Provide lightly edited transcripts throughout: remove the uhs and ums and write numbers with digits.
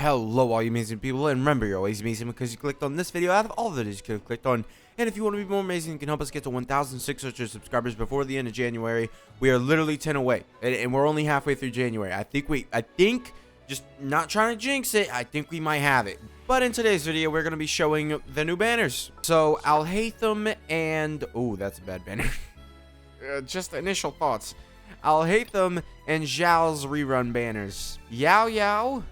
Hello all you amazing people, and remember you're always amazing because you clicked on this video out of all the videos you could have clicked on. And if you want to be more amazing, you can help us get to 1,600 subscribers before the end of January. We are literally 10 away, and we're only halfway through January. I think, just not trying to jinx it, I think we might have it. But in today's video, we're going to be showing the new banners. So Alhaitham and, oh, that's a bad banner. Just initial thoughts. Alhaitham and Xiao's rerun banners. Yao Yao,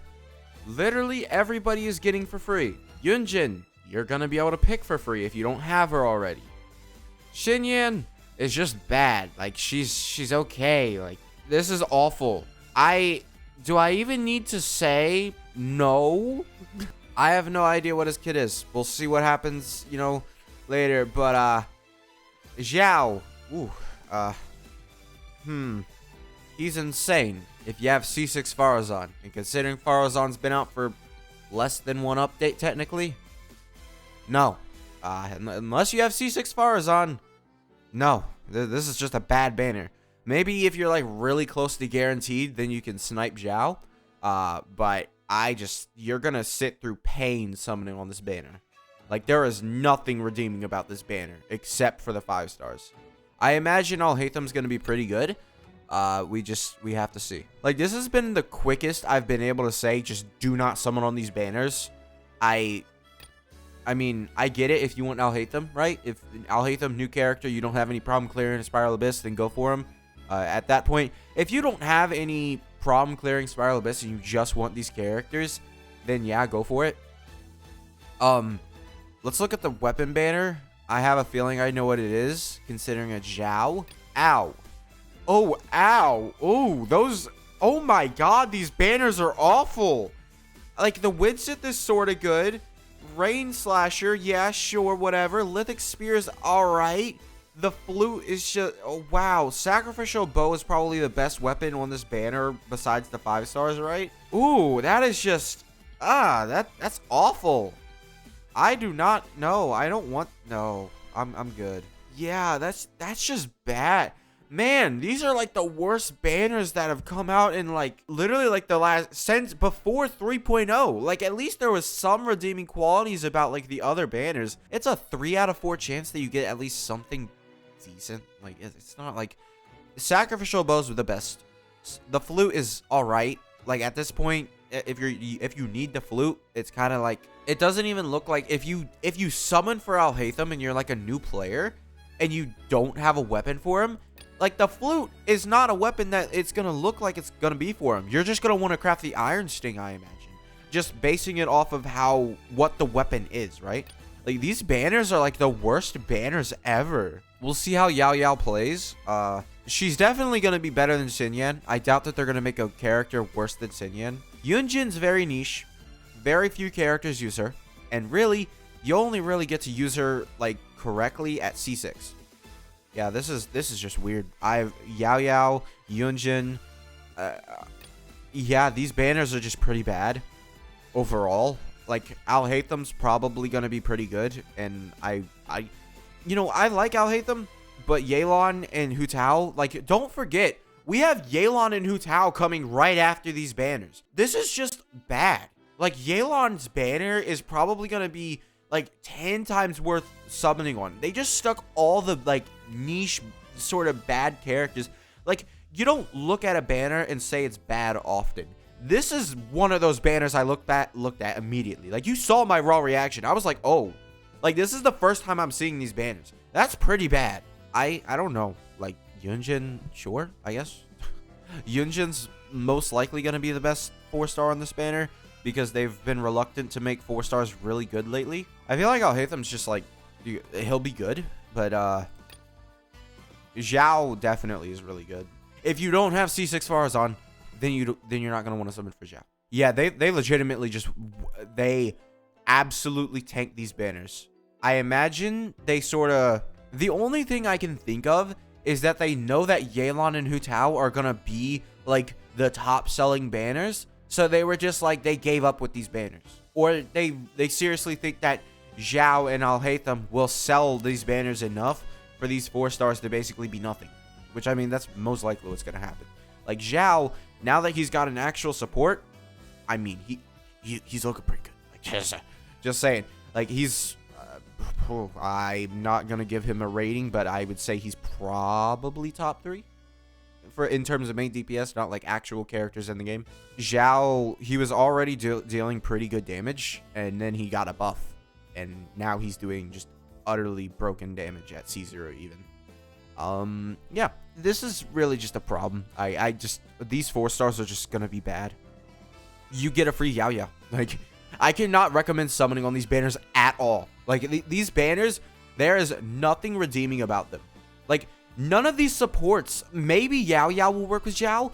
literally everybody is getting for free. Yunjin, you're gonna be able to pick for free if you don't have her already. Xinyan is just bad. Like, she's okay. Like, this is awful. Do I even need to say no? I have no idea what his kid is. We'll see what happens, you know, later. But Xiao, he's insane if you have C6 Farazan. And considering Farazan's been out for less than one update, technically, no. Unless you have C6 Farazan, no. This is just a bad banner. Maybe if you're like really close to guaranteed, then you can snipe Xiao. But you're gonna sit through pain summoning on this banner. Like, there is nothing redeeming about this banner except for the 5 stars. I imagine Alhaitham's gonna be pretty good. We have to see. Like, this has been the quickest I've been able to say just do not summon on these banners. I mean, I get it if you want Alhaitham, right? If Alhaitham, new character, you don't have any problem clearing a Spiral Abyss, then go for him. At that point, if you don't have any problem clearing Spiral Abyss and you just want these characters, then yeah, go for it. Let's look at the weapon banner. I have a feeling I know what it is, considering a Xiao. Ow. Oh, ow. Oh, those. Oh my god, these banners are awful. Like, the Widsith is sort of good. Rain Slasher, yeah, sure, whatever. Lithic Spear is alright. The Flute is just. Oh, wow. Sacrificial Bow is probably the best weapon on this banner besides the 5 stars, right? Ooh, that is just. That's awful. I do not. No, I don't want. No, I'm good. Yeah, that's just bad. Man, these are like the worst banners that have come out in like literally like the last since before 3.0. Like, at least there was some redeeming qualities about like the other banners. It's a 3 out of 4 chance that you get at least something decent. Like, it's not like Sacrificial Bows were the best. The Flute is all right. Like, at this point, if you need the Flute, it's kind of like it doesn't even look like if you summon for Alhaitham and you're like a new player and you don't have a weapon for him. Like, the Flute is not a weapon that it's going to look like it's going to be for him. You're just going to want to craft the Iron Sting, I imagine. Just basing it off of what the weapon is, right? Like, these banners are like the worst banners ever. We'll see how Yao Yao plays. She's definitely going to be better than Xinyan. I doubt that they're going to make a character worse than Xinyan. Yunjin's very niche. Very few characters use her. And really, you only really get to use her, like, correctly at C6. Yeah, this is just weird. Yao Yao, Yunjin. Yeah, these banners are just pretty bad overall. Like, Alhaitham's probably gonna be pretty good, and I like Alhaitham, but Yelan and Hu Tao, like, don't forget, we have Yelan and Hu Tao coming right after these banners. This is just bad. Like, Yelan's banner is probably gonna be like 10 times worth summoning on. They just stuck all the like niche sort of bad characters. Like, you don't look at a banner and say it's bad often. This is one of those banners I looked at immediately. Like, you saw my raw reaction. I was like, oh, like, this is the first time I'm seeing these banners. That's pretty bad. I don't know. Like, Yunjin, sure, I guess. Yunjin's most likely going to be the best 4-star on this banner, because they've been reluctant to make 4 stars really good lately. I feel like Alhaitham's just like, he'll be good, but Xiao definitely is really good. If you don't have C6 Farazan, then you're not gonna want to summon for Xiao. Yeah, they legitimately they absolutely tank these banners. I imagine they sort of, the only thing I can think of is that they know that Yelan and Hu Tao are gonna be like the top selling banners. So they were just like, they gave up with these banners. Or they seriously think that Xiao and Alhaitham will sell these banners enough for these 4 stars to basically be nothing. Which, I mean, that's most likely what's going to happen. Like, Xiao, now that he's got an actual support, I mean, he's looking pretty good. Like, just saying. Like, he's... I'm not going to give him a rating, but I would say he's probably top 3. In terms of main DPS, not like actual characters in the game. Xiao, he was already dealing pretty good damage, and then he got a buff. And now he's doing just utterly broken damage at C0 even. Yeah, this is really just a problem. I just, these 4 stars are just gonna be bad. You get a free Yao Yao. Like, I cannot recommend summoning on these banners at all. Like, these banners, there is nothing redeeming about them. Like, none of these supports, maybe Yao Yao will work with Xiao.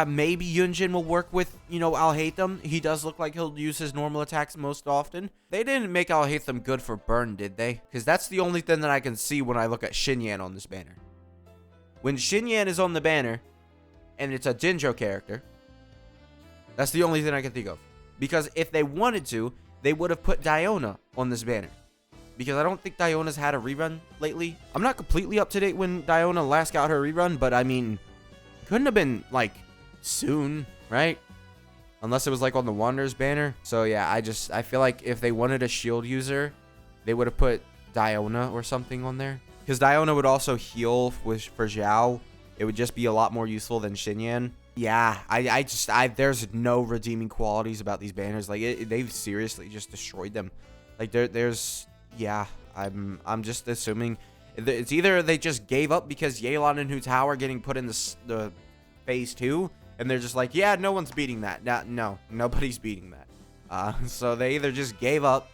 Maybe Yunjin will work with, you know, Alhaitham. He does look like he'll use his normal attacks most often. They didn't make Alhaitham good for burn, did they? Because that's the only thing that I can see when I look at Xinyan on this banner. When Xinyan is on the banner, and it's a dendro character, that's the only thing I can think of. Because if they wanted to, they would have put Diona on this banner. Because I don't think Diona's had a rerun lately. I'm not completely up to date when Diona last got her rerun, but I mean, couldn't have been like soon, right? Unless it was like on the Wanderers banner. So yeah, I feel like if they wanted a shield user, they would have put Diona or something on there. Because Diona would also heal for Xiao. It would just be a lot more useful than Xinyan. Yeah, there's no redeeming qualities about these banners. Like, they've seriously just destroyed them. Like, yeah, I'm just assuming it's either they just gave up because Yelan and Hu Tao are getting put in the phase 2, and they're just like, yeah, no one's beating that. No, nobody's beating that. So they either just gave up,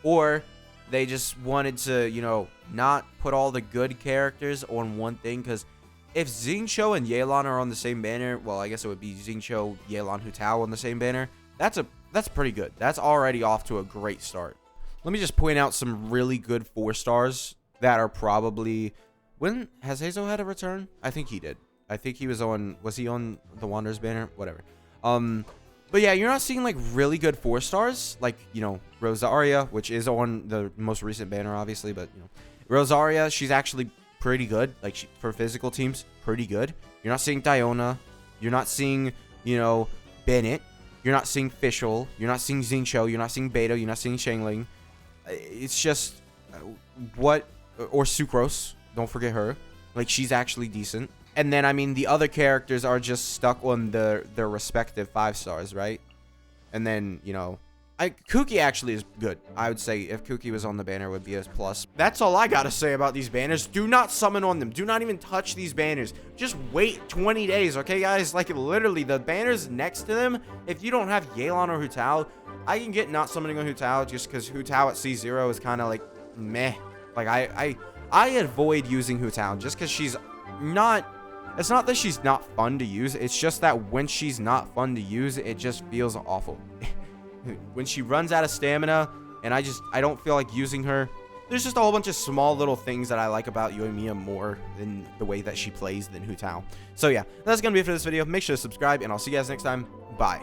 or they just wanted to, you know, not put all the good characters on one thing. Because if Xingqiu and Yelan are on the same banner, well, I guess it would be Xingqiu, Yelan, Hu Tao on the same banner. That's pretty good. That's already off to a great start. Let me just point out some really good 4 stars that are probably... When has Hazel had a return? I think he did. I think he was on... Was he on the Wanderers banner? Whatever. But yeah, you're not seeing like really good 4 stars. Like, you know, Rosaria, which is on the most recent banner, obviously. But, you know, Rosaria, she's actually pretty good. Like, for physical teams, pretty good. You're not seeing Diona. You're not seeing, you know, Bennett. You're not seeing Fischl. You're not seeing Xingqiu. You're not seeing Beto. You're not seeing Shangling. It's just or Sucrose, don't forget her. Like, she's actually decent. And then I mean the other characters are just stuck on their respective 5 stars, right? And then, you know, Kuki actually is good. I would say if Kuki was on the banner, it would be a plus. That's all I gotta say about these banners. Do not summon on them. Do not even touch these banners. Just wait 20 days, okay, guys? Like, literally, the banners next to them, if you don't have Yelan or Hu Tao, I can get not summoning on Hu Tao just because Hu Tao at C0 is kind of like meh. Like, I avoid using Hu Tao just because she's not... It's not that she's not fun to use. It's just that when she's not fun to use, it just feels awful. When she runs out of stamina, and I don't feel like using her. There's just a whole bunch of small little things that I like about Yoimiya more than the way that she plays than Hu Tao. So yeah, that's going to be it for this video. Make sure to subscribe, and I'll see you guys next time. Bye.